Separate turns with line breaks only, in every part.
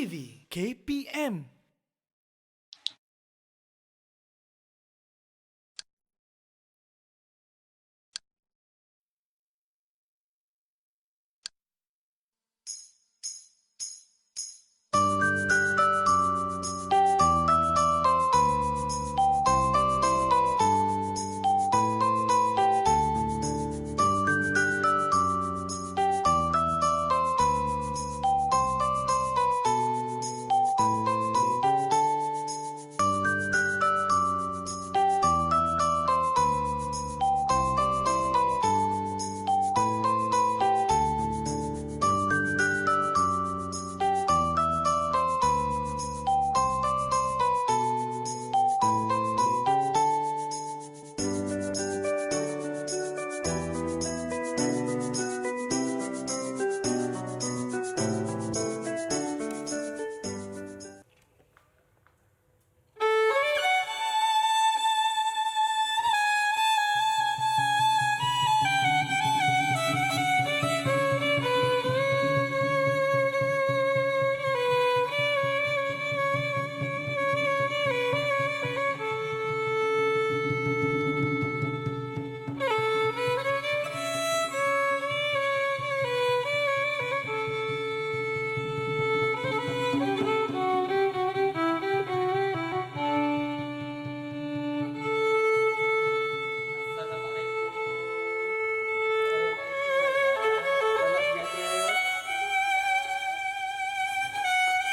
TV KPM.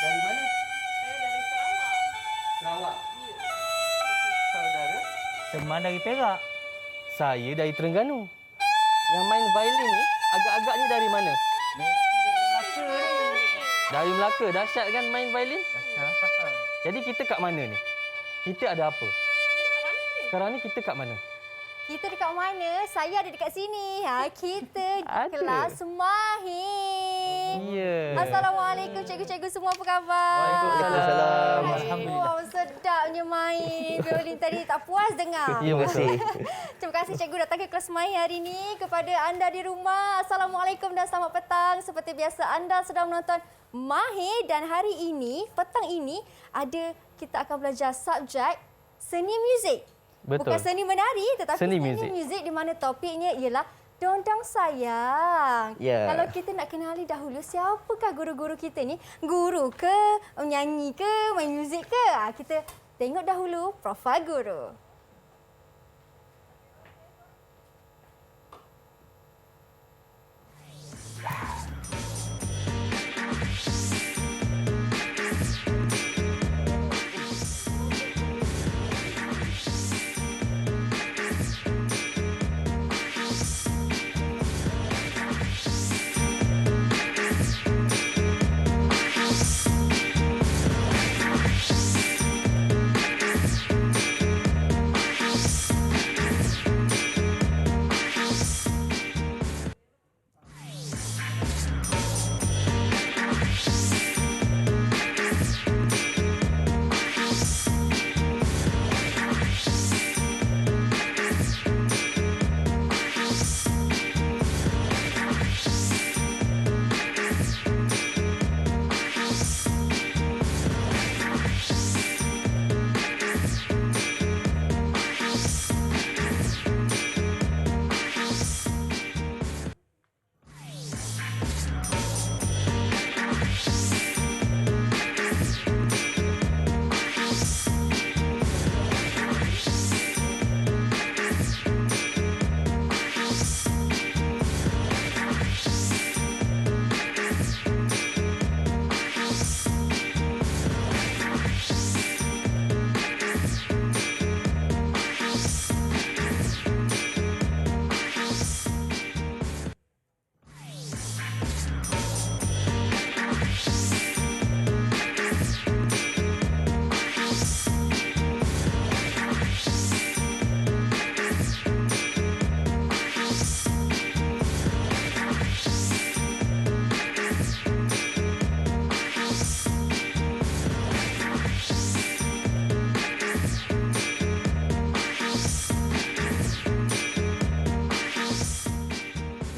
Dari mana?
Saya dari Sarawak.
Sarawak.
Ya.
Saudara?
Teman dari Perak.
Saya dari Terengganu. Yang main violin ni agak-agaknya dari mana? Dari Melaka. Dahsyat kan main violin? Jadi kita kat mana ni? Kita ada apa? Sekarang ni kita kat mana?
Kita dekat mana? Saya ada dekat sini. Kita
Ada.
kelas Mahir.
Ya.
Assalamualaikum cikgu-cikgu semua, apa khabar?
Waalaikumsalam.
Alhamdulillah.
Wow, sedapnya main violin tadi. Tak puas dengar.
Ya, betul.
Terima kasih cikgu datang ke kelas Mahir hari ini. Kepada anda di rumah, Assalamualaikum dan selamat petang. Seperti biasa anda sedang menonton Mahir dan hari ini, petang ini, kita akan belajar subjek seni muzik.
Betul.
Bukan seni menari tetapi
Seni
seni
muzik.
muzik di mana topiknya ialah dondang sayang.
Ya.
Kalau kita nak kenali dahulu siapakah guru-guru kita ni? Guru ke, menyanyi ke, main muzik ke? Kita tengok dahulu profil guru.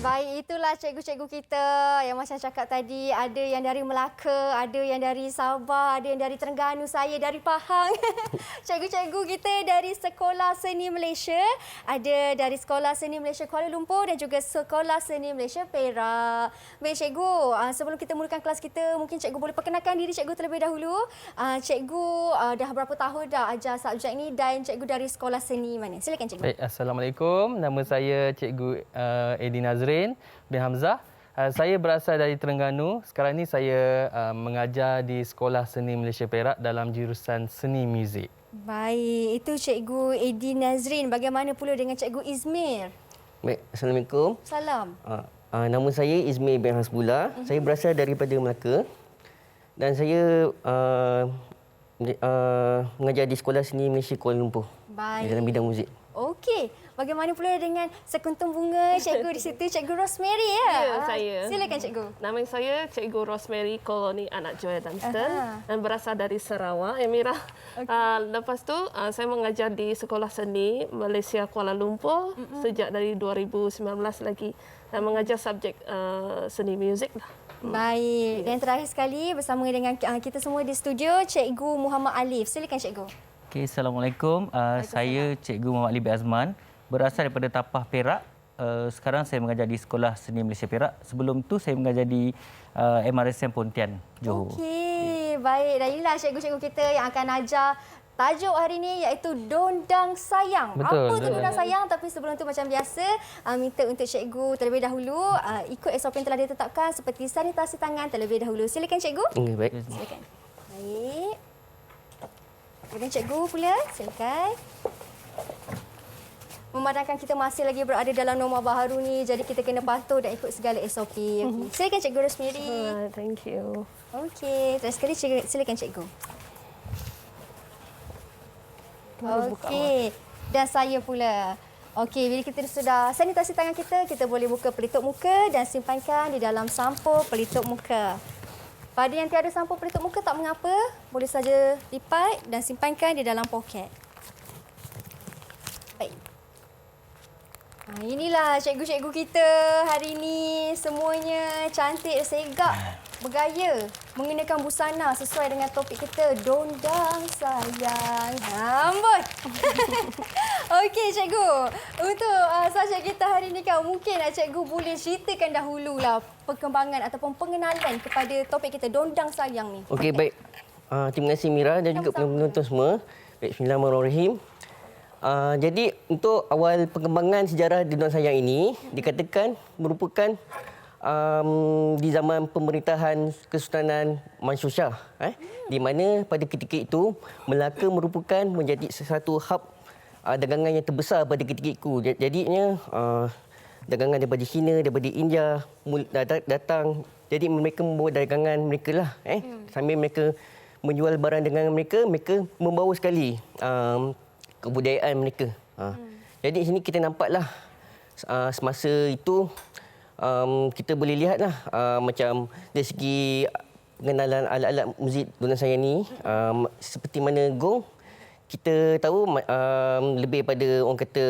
Baik, itulah cikgu-cikgu kita yang macam cakap tadi. Ada yang dari Melaka, ada yang dari Sabah, ada yang dari Terengganu, saya dari Pahang. Cikgu-cikgu kita dari Sekolah Seni Malaysia, ada dari Sekolah Seni Malaysia Kuala Lumpur dan juga Sekolah Seni Malaysia Perak. Baik cikgu, sebelum kita mulakan kelas kita, mungkin cikgu boleh perkenalkan diri cikgu terlebih dahulu. Cikgu dah berapa tahun dah ajar subjek ni dan cikgu dari Sekolah Seni mana? Silakan cikgu.
Baik, Assalamualaikum. Nama saya Cikgu Edi Nazrin bin Hamzah. Saya berasal dari Terengganu. Sekarang ni saya mengajar di Sekolah Seni Malaysia Perak dalam jurusan Seni Muzik.
Baik, itu Cikgu Edi Nazrin. Bagaimana pula dengan Cikgu Izmir?
Baik, Assalamualaikum.
Salam.
Nama saya Izmir bin Hasbullah. Saya berasal daripada Melaka dan saya mengajar di Sekolah Seni Malaysia Kuala Lumpur dalam
Baik.
bidang muzik.
Okey. Bagaimana pula dengan sekuntum bunga Cikgu di situ? Cikgu Rosemary ya?
Ya, saya.
Silakan Cikgu.
Nama saya Cikgu Rosemary Koloni Anak Joya Dunstan dan berasal dari Sarawak, Emirah. Lepas tu saya mengajar di Sekolah Seni Malaysia Kuala Lumpur sejak dari 2019 lagi dan mengajar subjek seni muzik lah.
Baik. Dan terakhir sekali bersama dengan kita semua di studio, Cikgu Muhammad Alif. Silakan Cikgu.
Okay, Assalamualaikum. Saya Cikgu Muhammad Ali bin Azman, berasal daripada Tapah Perak. Sekarang saya mengajar di Sekolah Seni Malaysia Perak. Sebelum tu saya mengajar di MRSM Pontian, Johor.
Okey, baik. Dan inilah cikgu-cikgu kita yang akan ajar tajuk hari ini iaitu Dondang Sayang.
Betul,
Apa tu
betul.
Dondang Sayang? Tapi sebelum tu macam biasa, minta untuk cikgu terlebih dahulu ikut SOP yang telah ditetapkan seperti sanitasi tangan terlebih dahulu. Silakan cikgu.
Baik.
Silakan. Baik. Kemudian cikgu pula, silakan. Memandangkan kita masih lagi berada dalam norma baharu ni, jadi kita kena patuh dan ikut segala SOP. Okay. Silakan Cikgu Rosemary.
Thank you.
Okey, terus sekali silakan Cikgu. Okey, dan saya pula. Okey, bila kita sudah sanitasi tangan kita boleh buka pelitup muka dan simpankan di dalam sampul pelitup muka. Pada yang tiada sampul pelitup muka tak mengapa, boleh saja lipat dan simpankan di dalam poket. Baik. Inilah cikgu-cikgu kita hari ini. Semuanya cantik, segak, bergaya. Mengenakan busana sesuai dengan topik kita, Dondang Sayang. Amboi. Okey cikgu. Untuk subjek kita hari ini kan, mungkin cikgu boleh ceritakan dahululah perkembangan ataupun pengenalan kepada topik kita, Dondang Sayang ni.
Okey, baik. Terima kasih Mira dan juga penonton semua. Baik, Bismillahirrahmanirrahim. Jadi untuk awal perkembangan sejarah Dondang Sayang ini dikatakan merupakan di zaman pemerintahan Kesultanan Mansur Shah, di mana pada ketika itu Melaka merupakan menjadi satu hub dagangan yang terbesar pada ketika itu. Jadinya dagangan daripada China, daripada India datang. Jadi mereka membawa dagangan mereka lah. Sambil mereka menjual barang dagangan mereka, mereka membawa sekali kebudayaan mereka. Jadi sini kita nampaklah semasa itu kita boleh lihatlah macam dari segi pengenalan alat-alat muzik Dondang Sayang ni, seperti mana gong, kita tahu lebih pada orang kata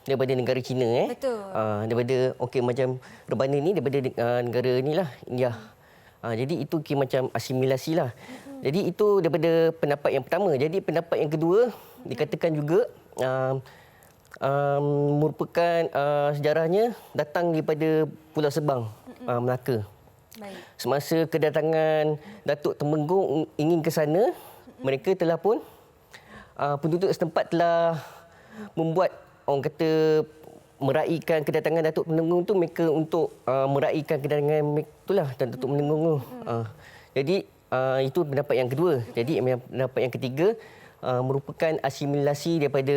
daripada negara Cina.
Betul.
Daripada macam rebana ni daripada negara inilah India. Jadi itu macam asimilasi lah. Jadi itu daripada pendapat yang pertama. Jadi pendapat yang kedua dikatakan juga merupakan sejarahnya datang daripada Pulau Sebang, Melaka.
Baik.
Semasa kedatangan Datuk Temenggung ingin ke sana, mereka telah pun penduduk setempat telah membuat orang kata meraihkan kedatangan Datuk Temenggung tu, mereka untuk meraihkan kedatangan itulah Datuk Temenggung tu. Jadi itu pendapat yang kedua. Jadi pendapat yang ketiga merupakan asimilasi daripada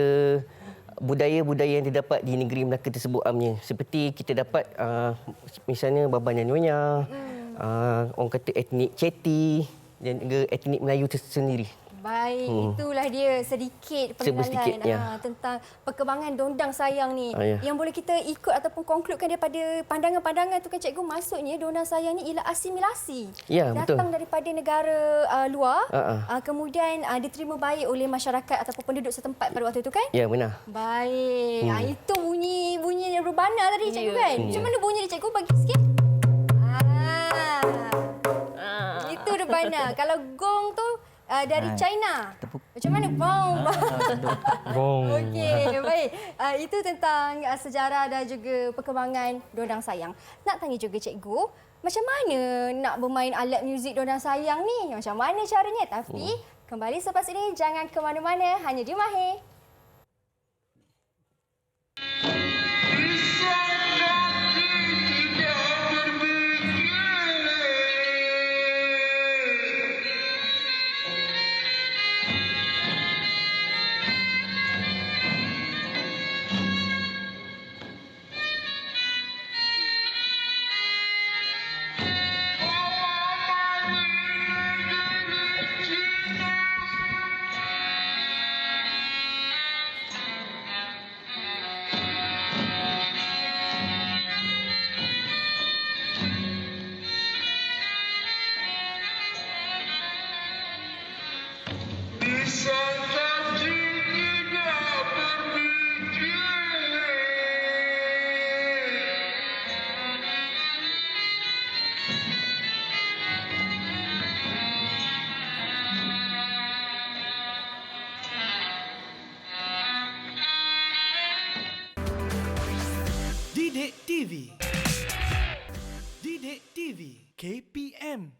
budaya-budaya yang didapat di negeri Melaka tersebut amnya. Seperti kita dapat misalnya Baban dan Nyonya, orang kata etnik Ceti dan juga etnik Melayu tersendiri.
Baik, itulah dia sedikit pengenalan
sedikit, ya.
tentang perkembangan Dondang Sayang ni.
Ya.
Yang boleh kita ikut ataupun konkludkan daripada pandangan-pandangan tu kan cikgu, maksudnya Dondang Sayang ni ialah asimilasi.
Ya, betul.
Datang daripada negara luar, kemudian diterima baik oleh masyarakat ataupun penduduk setempat pada waktu itu kan?
Ya, benar.
Baik. Itu bunyi yang berbana tadi cikgu kan? Macam mana bunyi ni cikgu, bagi sikit? Itu rebana. Kalau gong tu dari China. Macam mana? Bong.
Gong.
Okey, baik. Itu tentang sejarah dan juga perkembangan Dondang Sayang. Nak tanya juga cikgu, macam mana nak bermain alat muzik Dondang Sayang ni? Macam mana caranya? Tapi kembali selepas ini, jangan ke mana-mana, hanya di Mahir.
Didik TV. Didik TV KPM.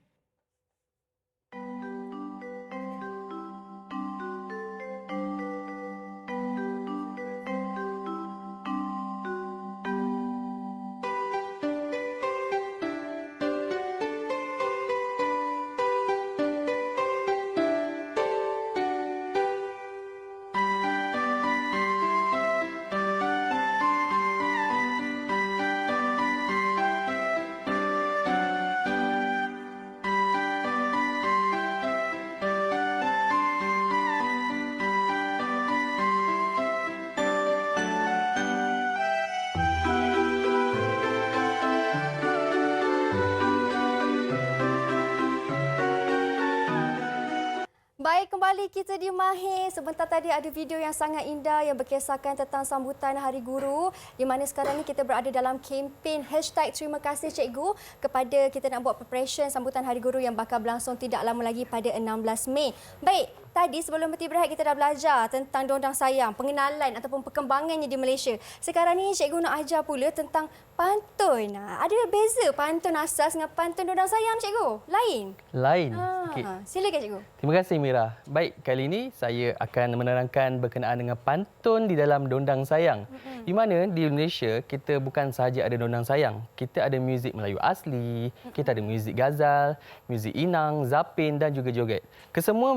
Baik, kembali kita di Mahir. Sebentar tadi ada video yang sangat indah yang berkisahkan tentang sambutan Hari Guru, di mana sekarang ni kita berada dalam kempen #Terima kasih Cikgu kepada kita nak buat preparation sambutan Hari Guru yang bakal berlangsung tidak lama lagi pada 16 Mei. Baik, tadi sebelum berhenti berehat kita dah belajar tentang Dondang Sayang, pengenalan ataupun perkembangannya di Malaysia. Sekarang ni Cikgu nak ajar pula tentang pantun. Ada beza pantun asas dengan pantun Dondang Sayang Cikgu? Lain?
Lain. Okey.
Silakan Cikgu.
Terima kasih Mira. Baik, kali ini saya akan menerangkan berkenaan dengan pantun di dalam Dondang Sayang. Di mana di Malaysia kita bukan sahaja ada Dondang Sayang, kita ada muzik Melayu asli, kita ada muzik ghazal, muzik inang, zapin dan juga joget. Kesemua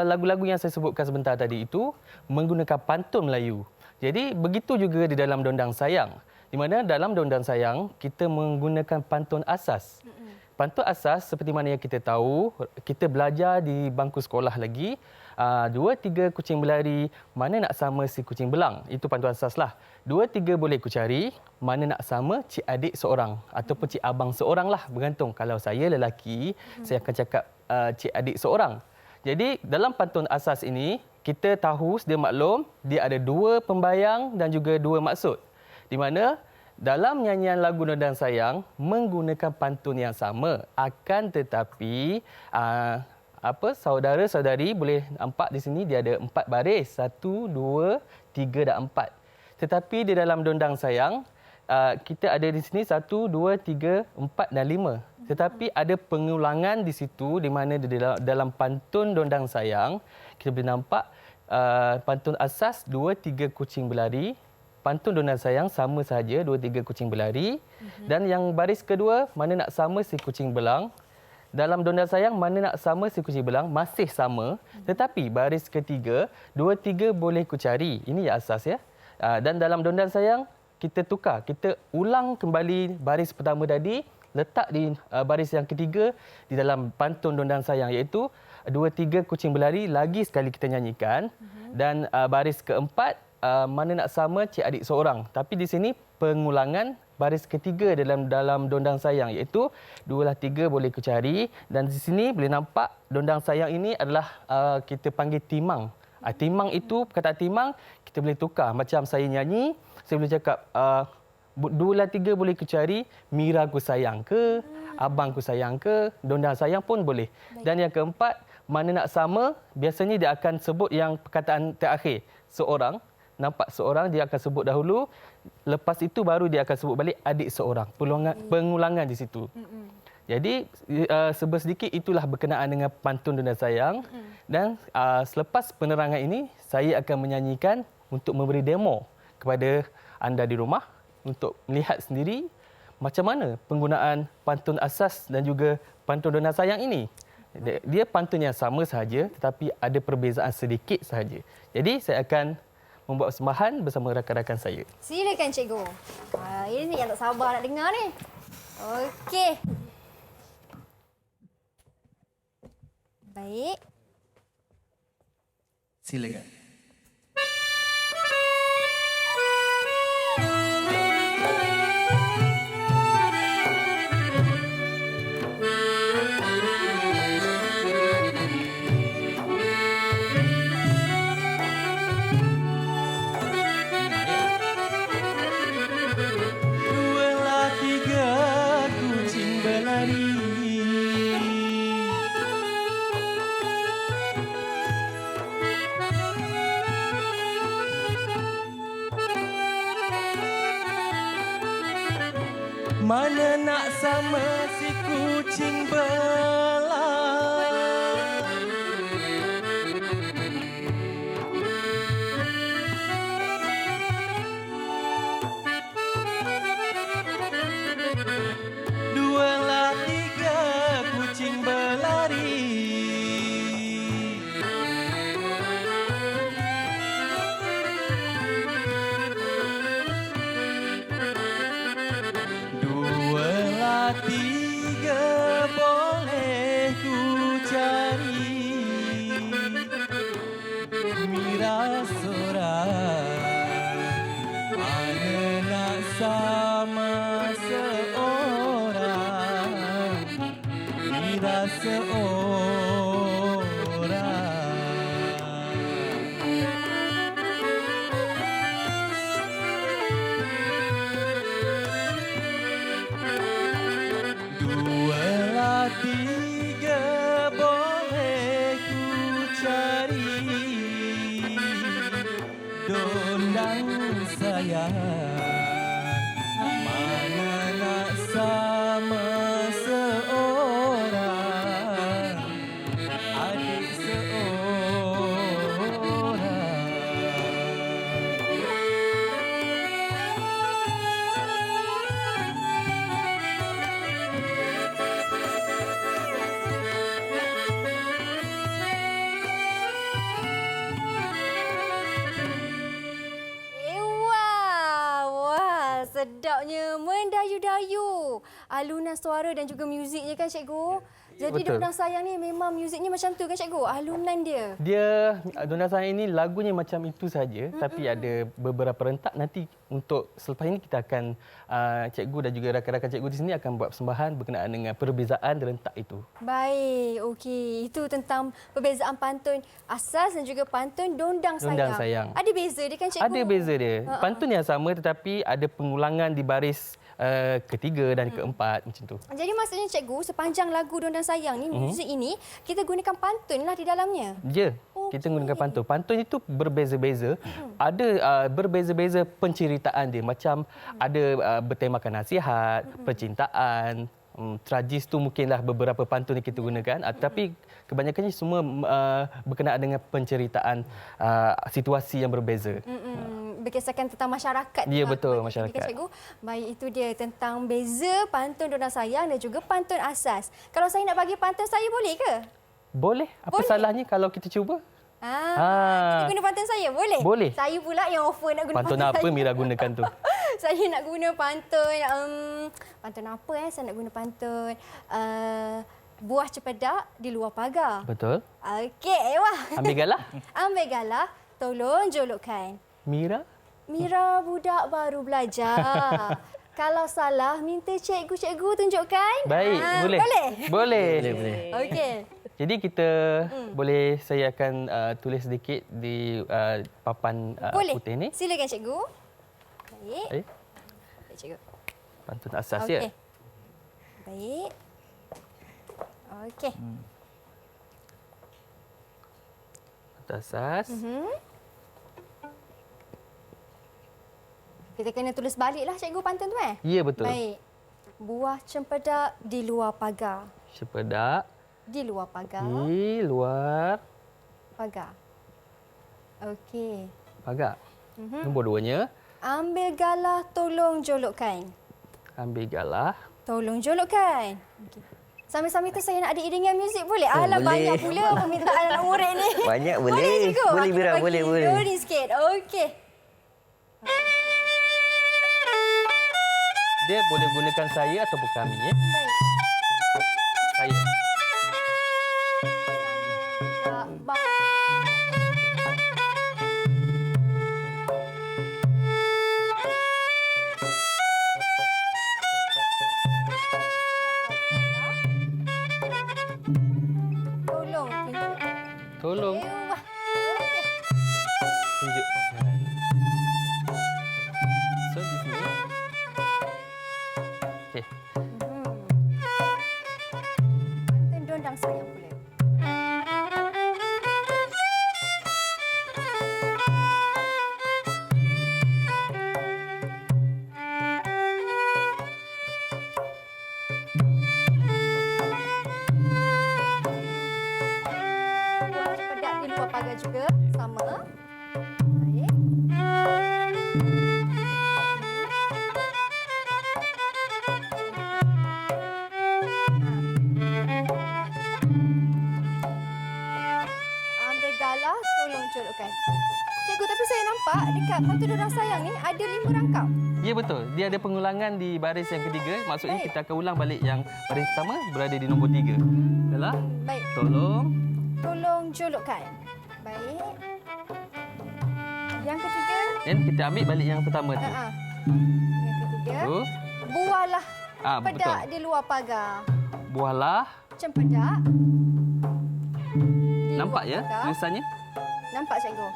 lagu-lagu yang saya sebutkan sebentar tadi itu menggunakan pantun Melayu. Jadi begitu juga di dalam Dondang Sayang. Di mana dalam Dondang Sayang kita menggunakan pantun asas. Pantun asas seperti mana yang kita tahu, kita belajar di bangku sekolah lagi, 2-3 kucing berlari, mana nak sama si kucing belang. Itu pantun asas lah. 2-3 boleh ku cari, mana nak sama cik adik seorang ataupun cik abang seorang lah, bergantung. Kalau saya lelaki, saya akan cakap cik adik seorang. Jadi dalam pantun asas ini, kita tahu sedia maklum, dia ada 2 pembayang dan juga 2 maksud. Di mana dalam nyanyian lagu Dondang Sayang menggunakan pantun yang sama, akan tetapi saudara-saudari boleh nampak di sini dia ada 4 baris, 1, 2, 3 dan 4. Tetapi di dalam Dondang Sayang kita ada di sini 1, 2, 3, 4 dan 5. Tetapi ada pengulangan di situ, di mana dalam pantun Dondang Sayang kita boleh nampak pantun asas 2-3 kucing berlari. Pantun Dondang Sayang sama saja 2-3 kucing berlari. Dan yang baris kedua, mana nak sama si kucing belang. Dalam Dondang Sayang, mana nak sama si kucing belang masih sama. Tetapi baris ketiga, 2-3 boleh ku cari. Ini yang asas ya. Dan dalam Dondang Sayang, kita tukar. Kita ulang kembali baris pertama tadi, letak di baris yang ketiga di dalam pantun Dondang Sayang, iaitu 2-3 kucing berlari lagi sekali kita nyanyikan. Dan baris keempat mana nak sama cik adik seorang. Tapi di sini pengulangan baris ketiga dalam dondang sayang, iaitu 2-3 boleh ku cari. Dan di sini boleh nampak dondang sayang ini adalah kita panggil timang. Timang itu, perkataan timang kita boleh tukar. Macam saya nyanyi, saya boleh cakap 2-3 boleh ku cari, Mira ku sayang ke, abang ku sayang ke, dondang sayang pun boleh. Dan yang keempat, mana nak sama, biasanya dia akan sebut yang perkataan terakhir. Seorang, nampak seorang dia akan sebut dahulu, lepas itu baru dia akan sebut balik adik seorang. Pengulangan di situ. Jadi sedikit itulah berkenaan dengan pantun dondang sayang. Dan selepas penerangan ini, saya akan menyanyikan untuk memberi demo kepada anda di rumah untuk melihat sendiri macam mana penggunaan pantun asas dan juga pantun dondang sayang ini. Dia pantun yang sama sahaja tetapi ada perbezaan sedikit sahaja. Jadi saya akan membuat persembahan bersama rakan-rakan saya.
Silakan cikgu. Ini yang tak sabar nak dengar ni. Okey. Baik.
Silakan.
Mana nak sama si kucing belah. Dua lah tiga kucing berlari. Tiga boleh ku cari, Mira seorang, mana nak sama seorang, Mira seorang. Tiga boleh ku cari, dondang sayang, mana nak sama seorang, adik seorang.
Sedapnya mendayu-dayu. Alunan suara dan juga muziknya kan cikgu. Jadi
Betul.
dondang sayang ni memang muziknya macam tu kan cikgu? Alunan dia.
Dia dondang sayang ini lagunya macam itu saja, tapi ada beberapa rentak. Nanti untuk selepas ini kita akan cikgu dan juga rakan-rakan cikgu di sini akan buat persembahan berkenaan dengan perbezaan rentak itu.
Baik, okey. Itu tentang perbezaan pantun asas dan juga pantun dondang sayang.
Dondang sayang.
Ada beza dia kan cikgu?
Ada beza dia. Pantun yang sama tetapi ada pengulangan di baris ketiga dan keempat macam tu.
Jadi maksudnya cikgu, sepanjang lagu dondang sayang ni, muzik ini, kita gunakan pantun lah di dalamnya.
Ya, kita gunakan pantun. Pantun itu berbeza-beza. Ada berbeza-beza penceritaan dia. Macam ada bertemakan nasihat, percintaan, tragis tu mungkinlah beberapa pantun yang kita gunakan. Tapi kebanyakannya semua berkenaan dengan penceritaan situasi yang berbeza.
Berkisahkan tentang masyarakat.
Ya, betul, masyarakat.
Cikgu, baik, itu dia tentang beza pantun dondang sayang dan juga pantun asas. Kalau saya nak bagi pantun saya boleh ke?
Boleh. Apa
Boleh.
salahnya kalau kita cuba?
Kita guna pantun saya, boleh?
Boleh.
Saya pula yang offer nak guna
Pantun
pantun
apa
saya.
Mira gunakan tu?
Saya nak guna pantun, pantun apa saya nak guna pantun? buah cempedak di luar pagar.
Betul.
Okey, wah.
Ambil galah.
Ambil galah, tolong jolokkan.
Mira.
Mira budak baru belajar. Kalau salah, minta cikgu-cikgu tunjukkan.
Baik, boleh.
Boleh?
Boleh.
Okey.
Jadi kita boleh, saya akan tulis sedikit di papan
Boleh.
putih ni.
Silakan cikgu. Baik.
Baik.
Baik, cikgu.
Pantun asas
Okey.
ya.
Baik. Okey.
Pantun asas.
Kita kena tulis baliklah cikgu pantun tu
Ya, betul.
Baik. Buah cempedak di luar pagar.
Cempedak
Di luar pagar.
di luar
Pagar. Okey.
pagar. Nombor 2-nya,
Ambil galah, tolong jolokkan.
ambil galah.
Tolong jolokkan. Okey. Sambil-sambil tu saya nak ada iringan muzik boleh? Alah,
boleh.
banyak pula permintaan anak murid ni.
Banyak boleh.
Boleh cikgu?
Boleh,
Kita
Mira,
bagi
boleh, boleh.
teori sikit. Okey.
Dia boleh gunakan saya ataupun kami ya.
Baik.
Saya.
Tak, ba- Tolong tunjukkan.
Tolong
Wah. Okey.
tunjukkan. So di sini. Okey.
Pantun dondang sayang pula. Buah cempedak di luar pagar juga. Sama. Baik. Ambil galah, tolong colokkan. Cikgu, tapi saya nampak dekat pantun dondang sayang ni ada 5 rangkap.
Ya, betul. Dia ada pengulangan di baris yang ketiga. Maksudnya
Baik.
kita akan ulang balik yang baris pertama berada di nombor 3. Galah.
Baik,
Tolong
tolong jolokkan. Baik. Yang ketiga,
dan kita ambil balik yang pertama tu.
Yang ketiga,
Tu.
buahlah
Betul.
pedak di luar pagar.
Buahlah.
Cempedak. di
Nampak
luar
ya
pagar.
tulisannya?
Nampak cikgu.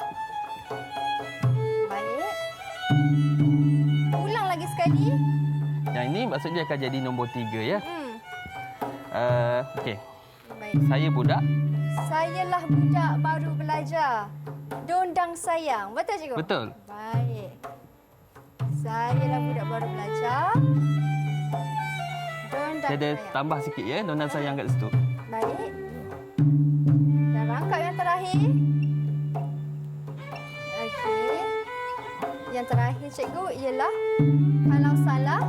Baik. Ulang lagi sekali.
Yang ini maksudnya akan jadi nombor 3 ya. Okey.
Baik.
Saya budak.
Sayalah budak baru belajar. Dondang sayang. Betul cikgu?
Betul.
Baik. Sayalah budak baru belajar. Dondang
Saya ada
sayang.
tambah sikit ya dondan sayang kat situ.
Baik. Dan rangkap yang terakhir. Okey. Yang terakhir cikgu ialah kalau salah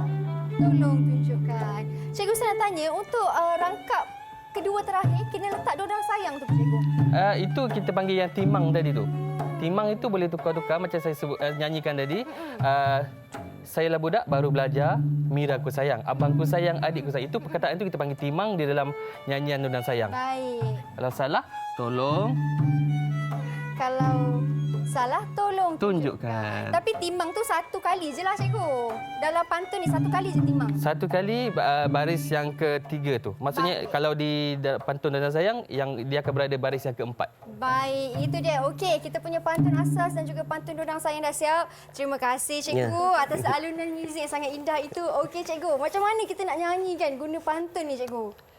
tolong tunjukkan. Cikgu, saya nak tanya untuk rangkap kedua terakhir kena letak dondang sayang tu cikgu.
Itu kita panggil yang timang tadi tu. Timang itu boleh tukar-tukar macam saya sebut nyanyikan tadi. Sayalah budak baru belajar, Mira ku sayang, abangku sayang, adikku sayang. Itu perkataan itu kita panggil timang di dalam nyanyian dondang sayang.
Baik.
Kalau salah, tolong
Kalau salah tolong
tunjukkan.
Tapi timang tu satu kali je lah cikgu. Dalam pantun ni satu kali je timang.
Satu kali baris yang ketiga tu. Maksudnya kalau di pantun dondang sayang, yang dia akan berada baris yang keempat.
Baik, itu dia. Okey, kita punya pantun asas dan juga pantun dondang sayang dah siap. Terima kasih cikgu atas alunan muzik yang sangat indah itu. Okey cikgu, macam mana kita nak nyanyi kan guna pantun ni cikgu?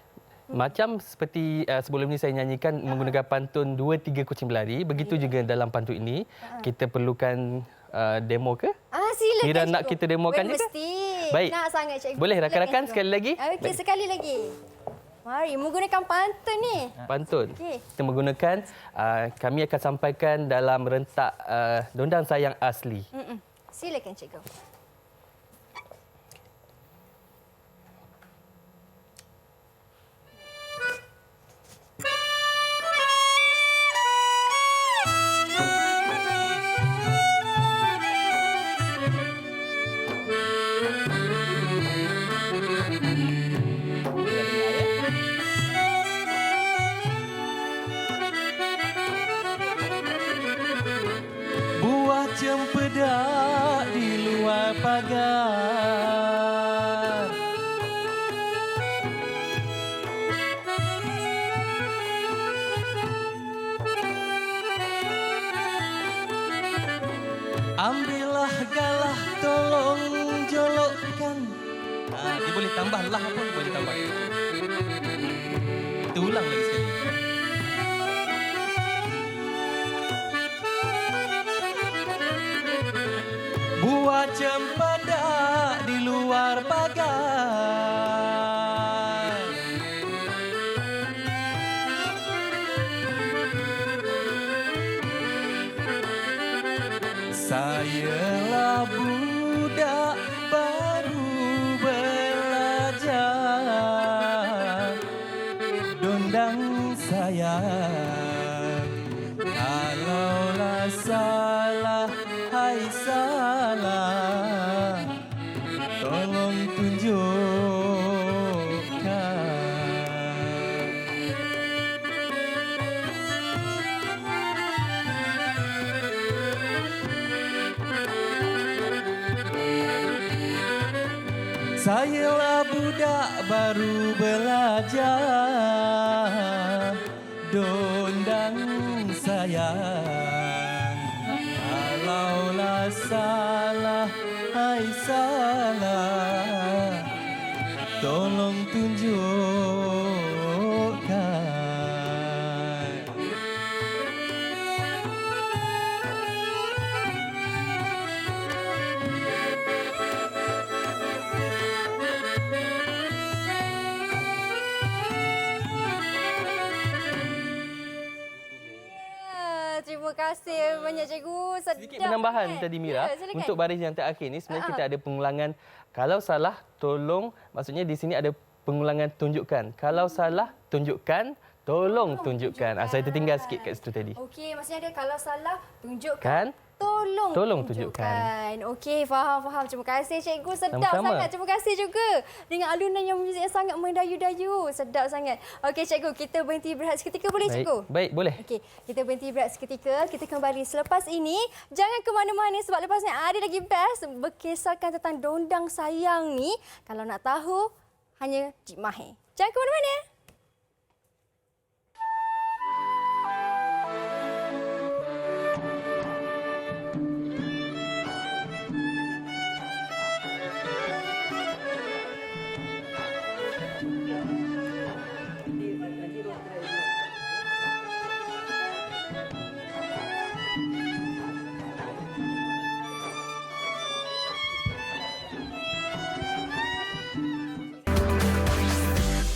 Macam seperti sebelum ni saya nyanyikan menggunakan pantun 2-3 kucing berlari. Begitu juga dalam pantun ini. Kita perlukan demo ke?
Silakan
Mira
cikgu.
nak kita demokan juga?
Mesti.
Baik.
Nak sangat cikgu.
Boleh
Silakan,
rakan-rakan
cikgu.
sekali lagi?
Okey,
Baik.
sekali lagi. Mari menggunakan pantun ni.
Pantun.
Okey.
Kita menggunakan, kami akan sampaikan dalam rentak dondang sayang asli.
Silakan cikgu.
Dia boleh tambah lah pun boleh tambah. Kita ulang lagi sekali. Buat cempedak di luar pagar. Sayalah budak baru belajar, dondang sayang. Kalaulah salah, hai salah, tolong tunjukkan. Sayalah budak baru belajar, dondang sayang. Kalaulah salah, hai salah, tolong tunjukkan.
Terima kasih banyak cikgu. Sedap.
Sedikit penambahan
kan?
tadi Mira,
Ya, silakan.
untuk baris yang terakhir ni sebenarnya kita ada pengulangan kalau salah tolong, maksudnya di sini ada pengulangan tunjukkan. Kalau salah tunjukkan, tolong tunjukkan. Saya tertinggal sikit kat situ tadi.
Okey, maksudnya dia kalau salah tunjukkan.
Kan?
Tolong
tunjukkan.
Okey, faham. Terima kasih cikgu. Sedap
Sama-sama.
sangat. Terima kasih juga. Dengan alunan yang muzik yang sangat mendayu-dayu. Sedap sangat. Okey cikgu, kita berhenti berehat seketika boleh cikgu?
Baik, boleh.
Okey, kita berhenti berehat seketika. Kita kembali selepas ini. Jangan ke mana-mana sebab lepas ni ada lagi best berkisahkan tentang dondang sayang ni. Kalau nak tahu, hanya Cik Mahir. Jangan ke mana-mana.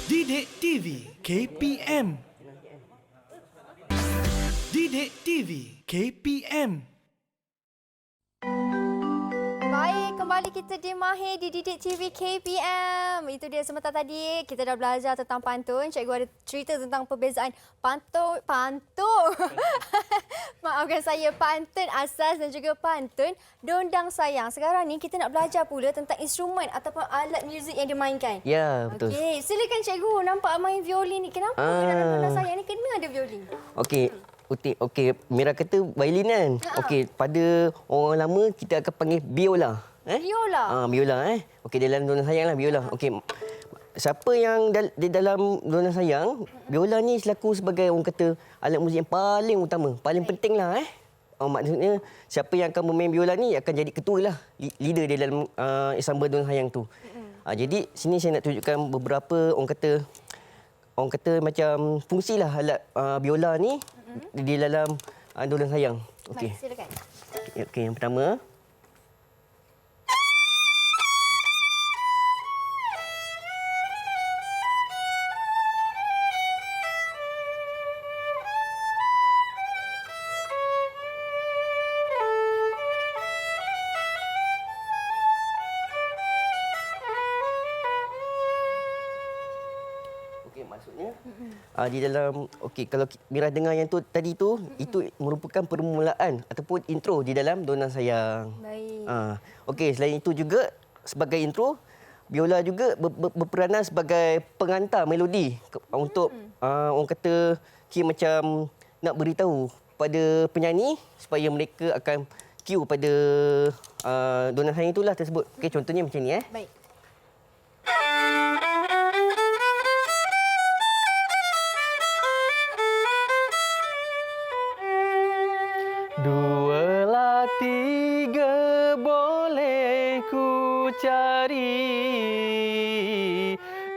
Didik TV KPM. Didik TV KPM.
Baik, kembali kita di Mahir di Didik TV KPM. Itu dia sebentar tadi kita dah belajar tentang pantun. Cikgu ada cerita tentang perbezaan pantun. Maafkan saya, pantun asas dan juga pantun dondang sayang. Sekarang ni kita nak belajar pula tentang instrumen ataupun alat muzik yang dimainkan.
Ya, betul.
Okey, silakan cikgu nampak main violin ni. Kenapa dalam dondang sayang ni kena ada violin?
Okey. Okey, Mira kata violin kan. Okey, pada orang lama kita akan panggil biola.
Biola.
Biola Okey, dalam dondang sayang lah biola. Okey. Siapa yang di dalam dondang sayang, biola ni selaku sebagai orang kata alat muzik yang paling utama, paling penting lah maksudnya siapa yang akan bermain biola ni akan jadi ketua lah, leader di dalam ensemble dondang sayang tu. Jadi sini saya nak tunjukkan beberapa orang kata macam fungsilah alat biola ni di dalam dondang sayang. Okey.
Baik, silakan.
Okey, yang pertama. Maksudnya di dalam kalau Mira dengar yang tu tadi tu itu merupakan permulaan ataupun intro di dalam dondang sayang.
Baik.
Selain itu juga sebagai intro, biola juga berperanan sebagai pengantar melodi untuk orang kata macam nak beritahu pada penyanyi supaya mereka akan cue pada dondang sayang itulah tersebut. Okey, contohnya macam ni
Baik.
Dualah tiga boleh ku cari,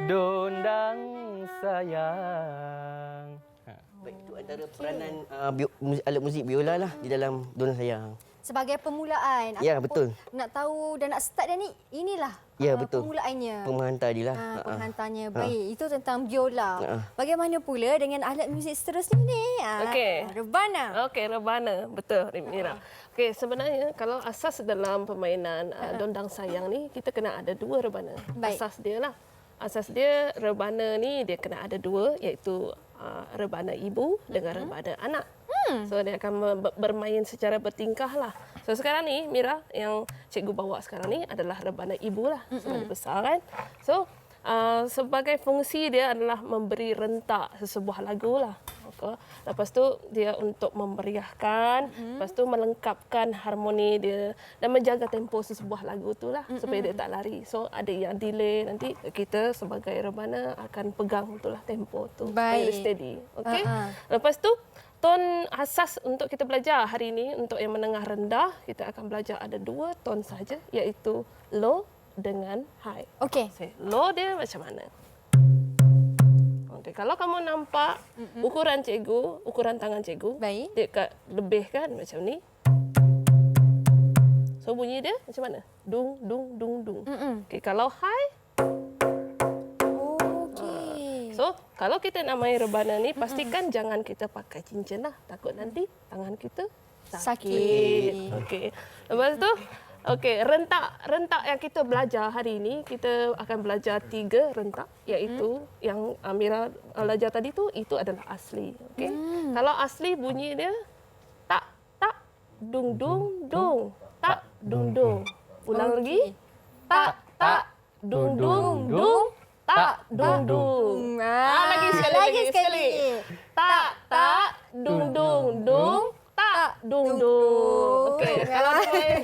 dondang sayang.
Baik, itu antara peranan alat muzik biola lah di dalam Dondang Sayang.
Sebagai permulaan.
Ya,
ataupun
betul.
Nak tahu dan nak start dia ni, inilah
Ya, betul.
permulaannya.
Penghantar dia lah.
Penghantarnya. Baik, itu tentang biola. Bagaimana pula dengan alat muzik seterusnya ni?
Okey.
Rebana.
Okey, rebana. Betul, Mira. Okey, sebenarnya kalau asas dalam permainan dondang sayang ni, kita kena ada 2 rebana.
Baik.
Asas dia lah. Asas dia, rebana ni dia kena ada 2, iaitu rebana ibu dengan rebana anak. So dia akan bermain secara bertingkah lah. So sekarang ni Mira yang cikgu bawa sekarang ni adalah rebana ibu lah. Sebenarnya besar kan. So sebagai fungsi dia adalah memberi rentak sesebuah lagu lah. Okay. Lepas tu dia untuk memeriahkan, lepas tu melengkapkan harmoni dia dan menjaga tempo sesebuah lagu tu lah supaya dia tak lari. So ada yang delay, nanti kita sebagai rebana akan pegang tu lah tempo tu supaya dia
Baik.
steady. Okay. Lepas tu ton asas untuk kita belajar hari ini untuk yang menengah rendah, kita akan belajar ada 2 ton saja, iaitu low dengan high.
Okey.
So, low dia macam mana? Okey, kalau kamu nampak ukuran cikgu, ukuran tangan cikgu,
Baik.
dia lebih kan macam ni. So bunyi dia macam mana? Dung dung dung dung. Okey, kalau high,
Okey.
so kalau kita nak main rebana ni, pastikan jangan kita pakai cincin lah. Takut nanti tangan kita sakit. Okey. Lepas tu, okey, rentak yang kita belajar hari ini, kita akan belajar 3 rentak, iaitu yang Amira belajar tadi tu, itu adalah asli. Okey. Kalau asli bunyi dia tak tak dung dung dung, tak dung dung. Ulang lagi. Tak tak dung dung dung, tak dung dung. Lagi sekali. Tak tak dung dung dung, tak dung dung. Okey,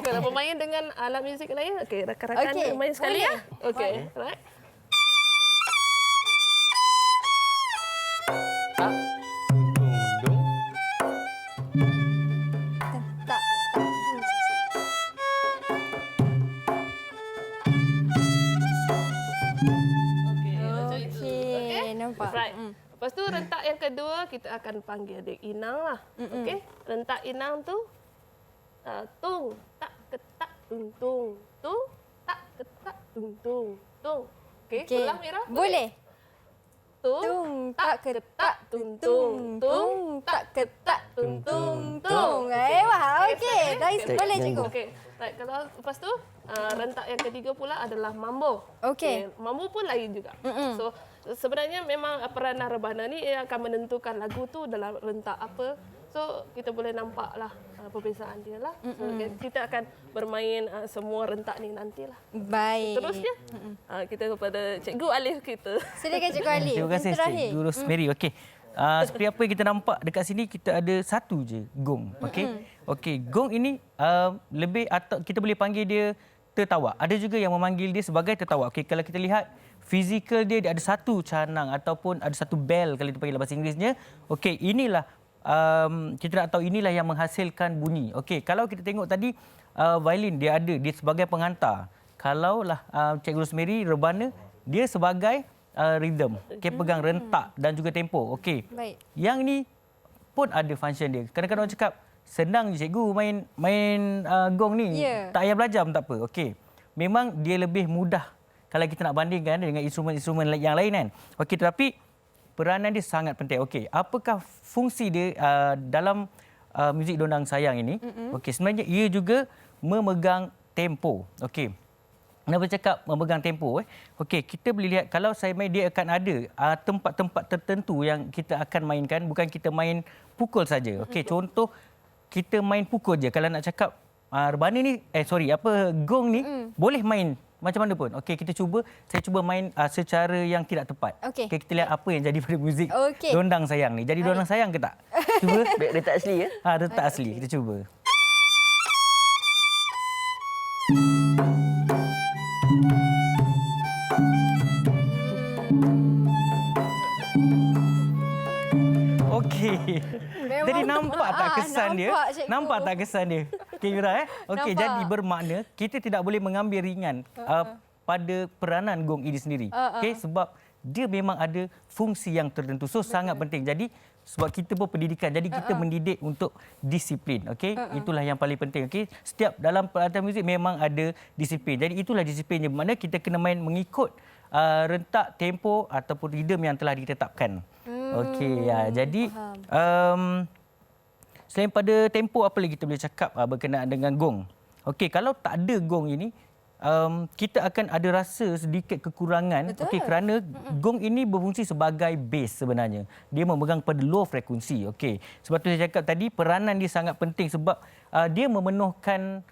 kalau pemain dengan alat muzik lain, okey, rakan-rakan
Okey,
main sekali
boleh.
ya. Okey, right.
Tak, dung, dung.
Tak.
Okey, macam itu.
Okey, nampak.
Right. Lepas tu rentak yang kedua kita akan panggil dia inang lah. Okey. Rentak inang tu tung tak ketak tung tung tung tak ketak tung tung tung. Okey,
Okey.
ulang Mira.
Boleh.
Tung tak ketak tung tung tung tak ketak tung tung tung.
Wah, okey. Dah boleh cikgu.
Okey. Right, kalau lepas tu rentak yang ketiga pula adalah mambo.
Okey.
Mambo pun lain juga. So sebenarnya memang peranan rebana ni ia akan menentukan lagu tu dalam rentak apa. So kita boleh nampaklah perbezaan dia lah. So, kita akan bermain semua rentak ni nantilah.
Baik.
Terusnya kita kepada Cikgu Alif kita.
Silakan Cikgu Ali.
Terima kasih
Yang terakhir.
Cikgu Rosemary. Okey. Seperti apa yang kita nampak dekat sini, kita ada satu je gong. Okey. Okey, gong ini lebih atau kita boleh panggil dia tertawak. Ada juga yang memanggil dia sebagai tertawak. Okey, kalau kita lihat fizikal dia ada satu canang ataupun ada satu bell kalau kita panggil bahasa Inggerisnya. Okey, inilah kita nak tahu inilah yang menghasilkan bunyi. Okey, kalau kita tengok tadi violin dia sebagai penghantar. Kalaulah Cikgu Rosemary rebana, dia sebagai rhythm. Okey, pegang rentak dan juga tempo. Okey.
Baik.
Yang ni pun ada function dia. Kadang-kadang orang cakap senang je cikgu main gong ni.
Ya.
Tak payah belajar pun tak apa. Okey. Memang dia lebih mudah kalau kita nak bandingkan dengan instrumen-instrumen yang lain kan. Okey, tetapi peranan dia sangat penting. Okey, apakah fungsi dia dalam muzik dondang sayang ini? Okey, sebenarnya ia juga memegang tempo. Okey. Kenapa cakap memegang tempo? Okey, kita boleh lihat kalau saya main, dia akan ada tempat-tempat tertentu yang kita akan mainkan. Bukan kita main pukul saja. Okey, contoh kita main pukul je. Kalau nak cakap rebana ni, gong ni boleh main macam mana pun. Okey, saya cuba main secara yang tidak tepat.
Okey.
Kita lihat apa yang jadi pada muzik
Okey.
dondang sayang ni. Jadi dondang sayang ke tak? Cuba.
Letak asli ya?
Letak asli. Kita cuba. Okey.
Memang
Jadi nampak tak kesan dia?
nampak, cikgu.
Nampak tak kesan dia? Okey Mira Okey,
Nampak.
jadi bermakna kita tidak boleh mengambil ringan pada peranan gong ini sendiri. Okey, sebab dia memang ada fungsi yang tertentu. So sangat penting. Jadi sebab kita pun pendidikan, jadi kita mendidik untuk disiplin. Okey, itulah yang paling penting. Okey, setiap dalam peralatan muzik memang ada disiplin. Jadi itulah disiplinnya. Bermakna kita kena main mengikut rentak, tempo ataupun rhythm yang telah ditetapkan. Okey, ya. Jadi selain pada tempo, apa lagi kita boleh cakap berkenaan dengan gong? Okey, kalau tak ada gong ini, kita akan ada rasa sedikit kekurangan. Okey, kerana gong ini berfungsi sebagai bass sebenarnya. Dia memegang pada low frekuensi. Okey, sebab tu saya cakap tadi peranan dia sangat penting sebab dia memenuhkan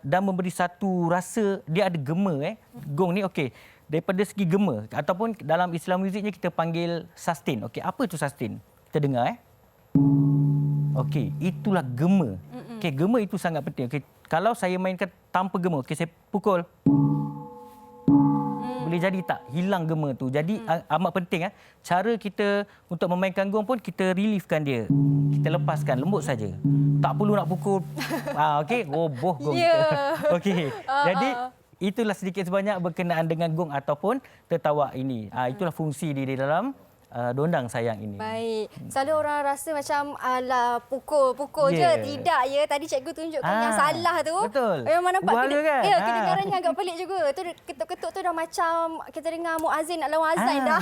dan memberi satu rasa, dia ada gema gong ni. Okey, daripada segi gema ataupun dalam istilah muziknya kita panggil sustain. Okey, apa itu sustain? Kita dengar Okey, itulah gema. Okey, gema itu sangat penting. Okey, kalau saya mainkan tanpa gema, okey, saya pukul. Boleh jadi tak hilang gema tu. Jadi amat penting cara kita untuk memainkan gong pun kita reliefkan dia. Kita lepaskan lembut saja. Tak perlu nak pukul. Okey, roboh gong kita. Okey. Jadi itulah sedikit sebanyak berkenaan dengan gong ataupun tertawak ini. Itulah fungsi dia di dalam dondang sayang ini.
Baik. Selalu orang rasa macam alah pukul-pukul je. Tidak ya. Tadi cikgu tunjukkan yang salah tu.
Betul.
Memang nampak
Buala kan?
Ya, kedengarannya agak pelik juga. Tu ketuk-ketuk tu dah macam kita dengar muazzin nak lawan azan dah.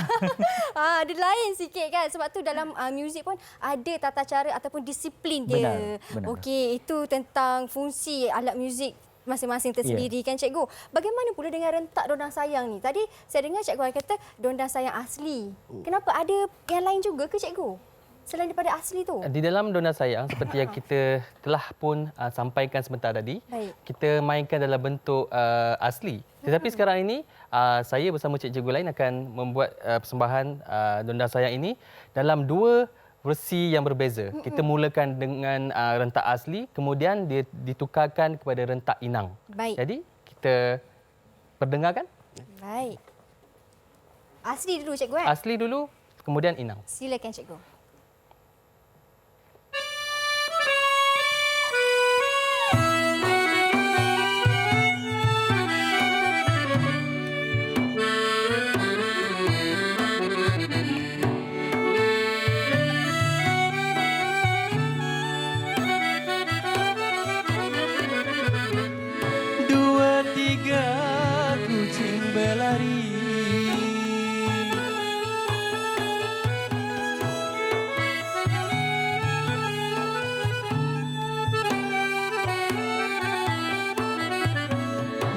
Dia lain sikit kan. Sebab tu dalam muzik pun ada tata cara ataupun disiplin dia.
Benar.
Okey, itu tentang fungsi alat muzik masing-masing tersendiri kan cikgu. Bagaimana pula dengan rentak dondang sayang ni? Tadi saya dengar cikgu kata dondang sayang asli. Kenapa ada yang lain juga ke cikgu? Selain daripada asli tu?
Di dalam dondang sayang seperti yang kita telah pun sampaikan sebentar tadi, kita mainkan dalam bentuk asli. Tetapi sekarang ini saya bersama cikgu lain akan membuat persembahan dondang sayang ini dalam dua versi yang berbeza. Kita mulakan dengan rentak asli, kemudian dia ditukarkan kepada rentak inang.
Baik.
Jadi kita perdengarkan.
Baik. Asli dulu cikgu
Asli dulu, kemudian inang.
Silakan cikgu.
Kucing berlari,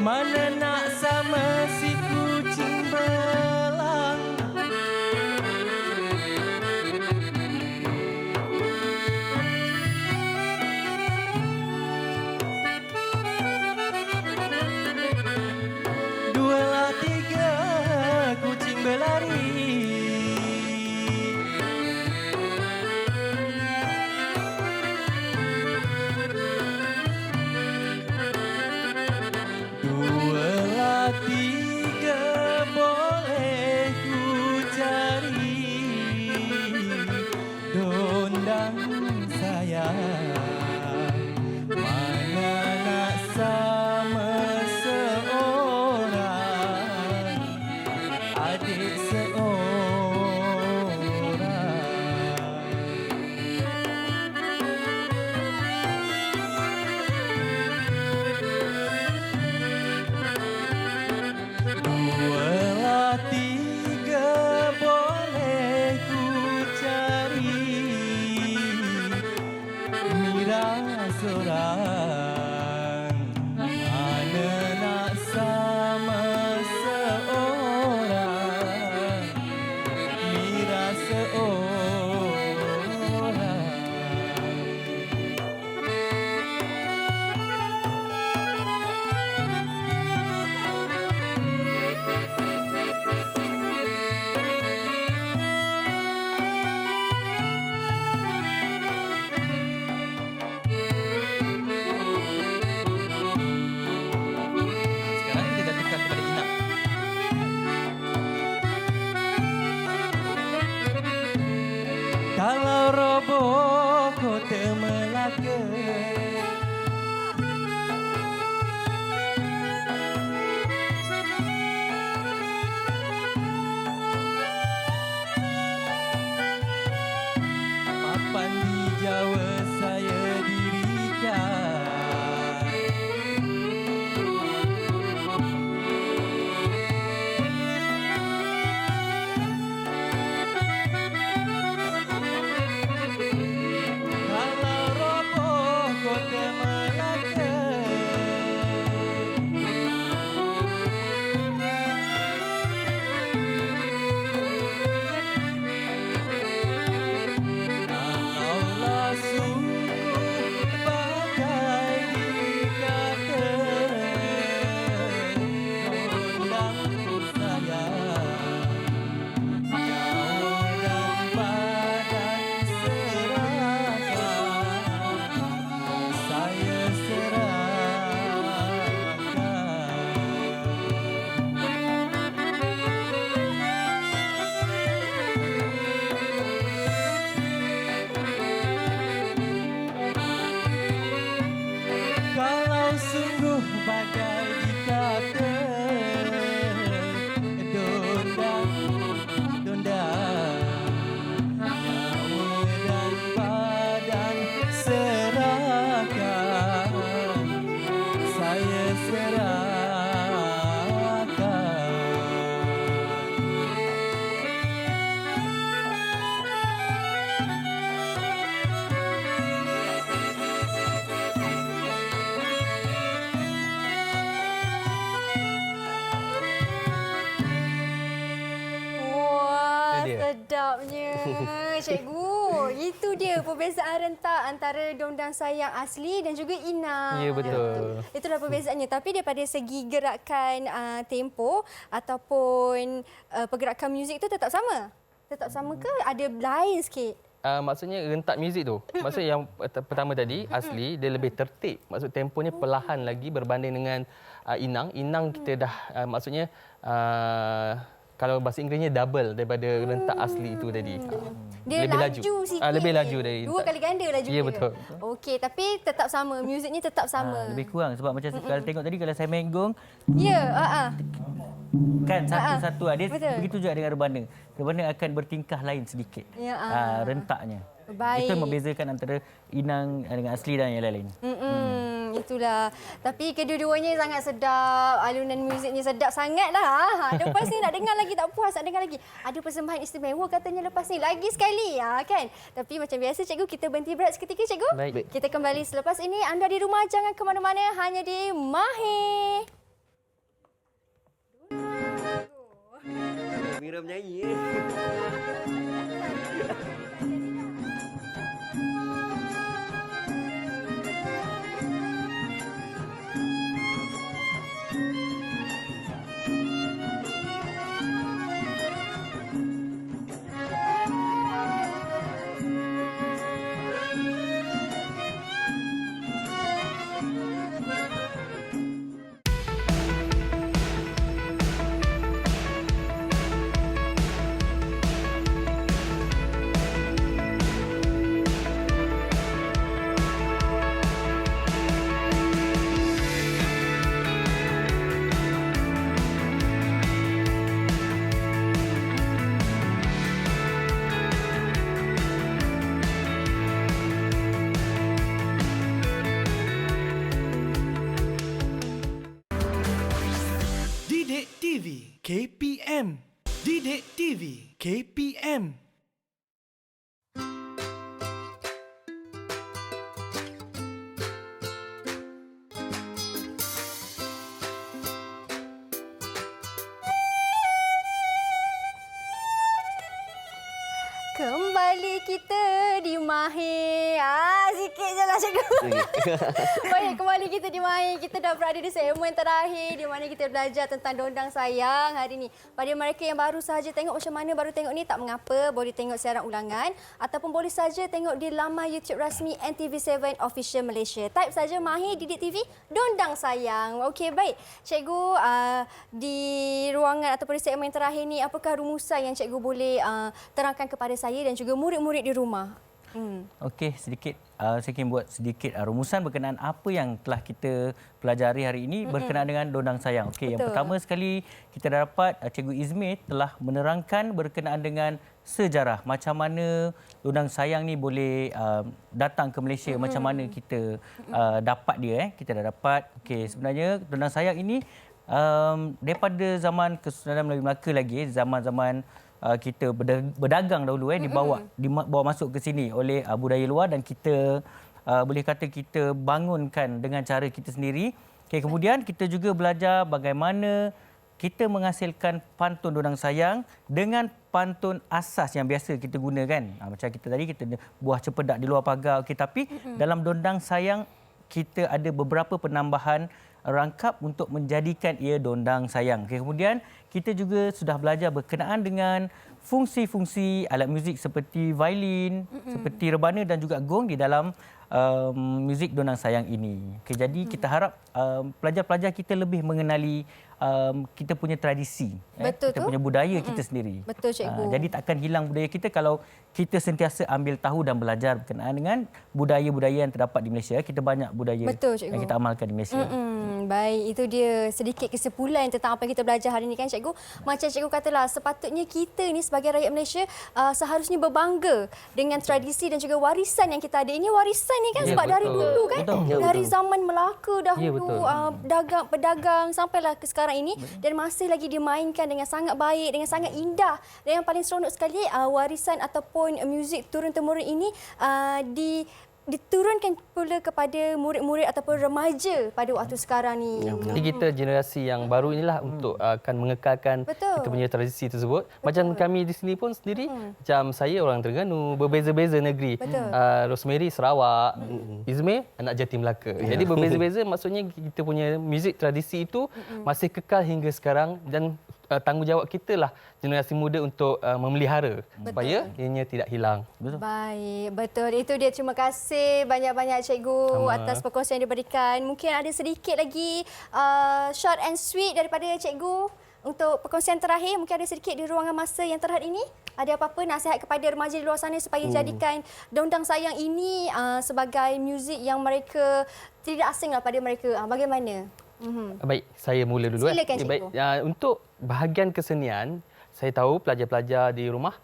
mana nak sama si kucing belang. Dua tiga kucing berlari, dua tiga boleh ku cari dondang sayang. Mana nak sama seorang adik seorang. Dua tiga boleh ku cari mira seorang. Mana nak sama seorang
sedapnya, cikgu. Itu dia perbezaan rentak antara Dondang Sayang asli dan juga Inang.
Ya, betul.
Itulah perbezaannya. Tapi daripada segi gerakan tempo ataupun pergerakan muzik itu tetap sama? Tetap sama ke ada lain sikit?
Maksudnya rentak muzik tu. Maksudnya yang pertama tadi asli dia lebih tertib. Maksud temponya perlahan lagi berbanding dengan Inang. Inang kita dah maksudnya kalau bahasa Inggerisnya double daripada rentak asli itu tadi.
Dia
lebih
laju sikit.
Lebih laju dari
Dua kali ganda laju.
Ya, betul.
Okey, tapi tetap sama. Muziknya tetap sama.
Lebih kurang sebab macam kalau tengok tadi kalau saya main gong
Ya,
kan satu-satu dia
betul.
begitu juga dengan rebana. Rebana akan bertingkah lain sedikit.
Ya,
rentaknya.
Baik.
Itu yang membezakan antara Inang dengan asli dan yang lain-lain.
Itulah. Tapi kedua-duanya sangat sedap. Alunan muziknya sedap sangatlah. Lepas ni nak dengar lagi, tak puas nak dengar lagi. Ada persembahan istimewa katanya lepas ni. Lagi sekali kan. Tapi macam biasa cikgu, kita berhenti berehat seketika cikgu.
Baik.
Kita kembali selepas ini. Anda di rumah jangan ke mana-mana, hanya di Mahir.
Mira menyanyi.
Didik TV KPM. Didik TV KPM.
Kembali kita di Mahir. Sikit je lah cikgu. Baik, kembali kita di Mahir. Kita dah berada di segmen terakhir di mana kita belajar tentang Dondang Sayang hari ini. Pada mereka yang baru sahaja tengok macam mana baru tengok ni, tak mengapa. Boleh tengok siaran ulangan ataupun boleh saja tengok di laman YouTube rasmi NTV7 Official Malaysia. Type saja Mahir Didik TV Dondang Sayang. Okey, baik. Cikgu, di ruangan ataupun di segmen terakhir ni, apakah rumusan yang cikgu boleh terangkan kepada saya dan juga murid-murid di rumah?
Okey, sedikit saya ingin buat sedikit rumusan berkenaan apa yang telah kita pelajari hari ini berkenaan dengan Dondang Sayang. Okey, yang pertama sekali kita dah dapat Cikgu Izmir telah menerangkan berkenaan dengan sejarah macam mana Dondang Sayang ni boleh datang ke Malaysia, macam mana kita dapat dia. Kita dah dapat. Okey, sebenarnya Dondang Sayang ini daripada zaman Kesultanan Melayu Melaka lagi, zaman-zaman kita berdagang dahulu dibawa masuk ke sini oleh budaya luar dan kita boleh kata kita bangunkan dengan cara kita sendiri. Okay, kemudian kita juga belajar bagaimana kita menghasilkan pantun Dondang Sayang dengan pantun asas yang biasa kita gunakan. Macam kita tadi kita buah cempedak di luar pagar. Okay, tapi dalam Dondang Sayang kita ada beberapa penambahan rangkap untuk menjadikan ia Dondang Sayang. Okay, kemudian kita juga sudah belajar berkenaan dengan fungsi-fungsi alat muzik seperti violin, seperti rebana dan juga gong di dalam muzik Dondang Sayang ini. Okay, jadi kita harap pelajar-pelajar kita lebih mengenali kita punya tradisi, kita punya budaya kita sendiri.
Betul, cikgu.
Jadi takkan hilang budaya kita kalau kita sentiasa ambil tahu dan belajar berkenaan dengan budaya-budaya yang terdapat di Malaysia. Kita banyak budaya yang kita amalkan di Malaysia.
Baik, itu dia sedikit kesimpulan tentang apa yang kita belajar hari ini kan cikgu. Macam cikgu katalah, sepatutnya kita ni sebagai rakyat Malaysia seharusnya berbangga dengan tradisi dan juga warisan yang kita ada. Ini warisan ni kan sebab dari dulu kan, dari zaman Melaka dahulu, pedagang sampailah ke sekarang ini dan masih lagi dimainkan dengan sangat baik, dengan sangat indah. Dan yang paling seronok sekali, warisan ataupun muzik turun-temurun ini diturunkan pula kepada murid-murid ataupun remaja pada waktu sekarang ni.
Jadi kita generasi yang baru inilah untuk akan mengekalkan
Betul.
kita punya tradisi tersebut. Macam kami di sini pun sendiri, macam saya orang Terengganu, berbeza-beza negeri.
Betul.
Rosemary Sarawak, Izmir anak Jatim Melaka. Jadi berbeza-beza, maksudnya kita punya muzik tradisi itu masih kekal hingga sekarang dan tanggungjawab kita lah generasi muda untuk memelihara supaya ianya tidak hilang.
Baik, betul. Itu dia. Terima kasih banyak-banyak cikgu atas perkongsian yang diberikan. Mungkin ada sedikit lagi short and sweet daripada cikgu untuk perkongsian terakhir. Mungkin ada sedikit di ruangan masa yang terhad ini. Ada apa-apa nasihat kepada remaja di luar sana supaya jadikan Dongdang Sayang ini sebagai muzik yang mereka tidak asing lah pada mereka. Bagaimana?
Baik, saya mula dulu.
Silakan, cikgu.
Baik, untuk bahagian kesenian, saya tahu pelajar-pelajar di rumah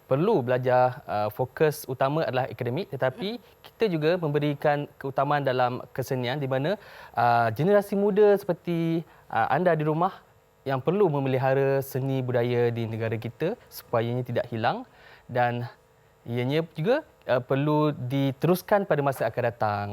perlu belajar fokus utama adalah akademik, tetapi kita juga memberikan keutamaan dalam kesenian di mana generasi muda seperti anda di rumah yang perlu memelihara seni budaya di negara kita supaya ianya tidak hilang dan ianya juga perlu diteruskan pada masa akan datang.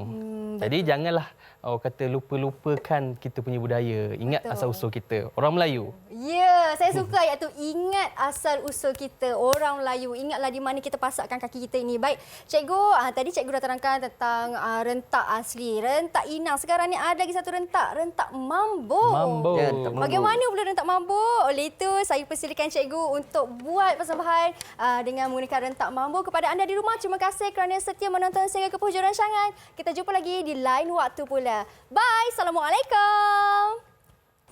Jadi janganlah orang kata lupa-lupakan kita punya budaya. Ingat asal-usul kita. Orang Melayu.
Ya, saya suka ayat tu. Ingat asal-usul kita, orang Melayu. Ingatlah di mana kita pasakkan kaki kita ini. Baik, cikgu, tadi cikgu dah terangkan tentang rentak asli, rentak inang. Sekarang ni ada lagi satu rentak, rentak mambo.
Mambo.
Ya, rentak mambo.
Bagaimana pula rentak mambo? Oleh itu, saya persilakan cikgu untuk buat persembahan dengan menggunakan rentak mambo kepada anda di rumah. Terima kasih kerana setia menonton sehingga ke penghujung rancangan. Kita jumpa lagi di lain waktu pula. Bye. Assalamualaikum.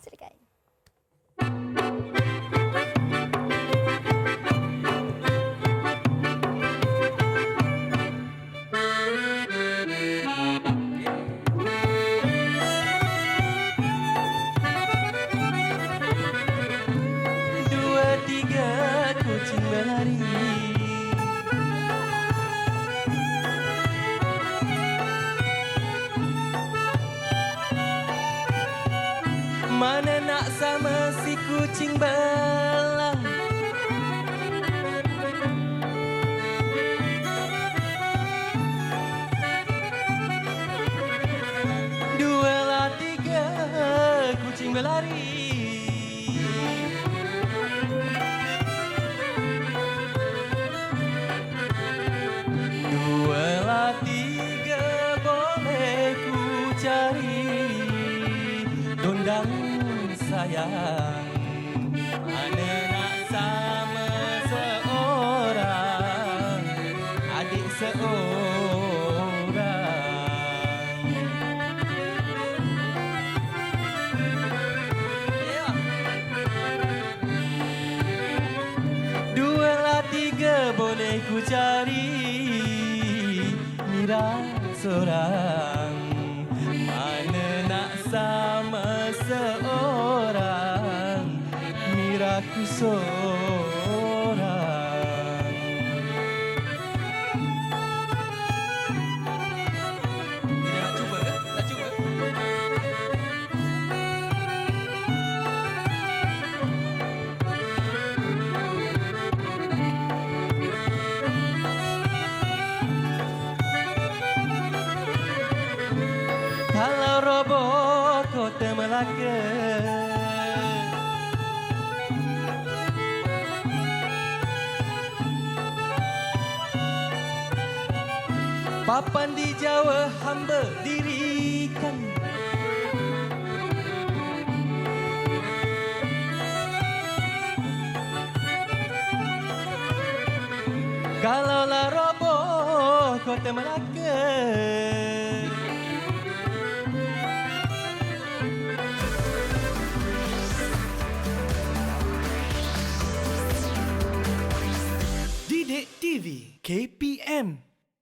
Silakan.
Dua tiga kucing berlari, mana nak sama si kucing belang. Dua lah tiga kucing berlari, dua lah tiga boleh ku cari. Dondang sayang, mana nak sama seorang adik seorang. Ya. Dua lah tiga boleh ku cari, Mira seorang, mana nak sama seorang, Miraku seorang. Nak cuba ke? Nak cuba? Kalau roboh kota Melaka, papan di Jawa hamba dirikan. Kalaulah roboh kota Melaka,
Didik TV KPM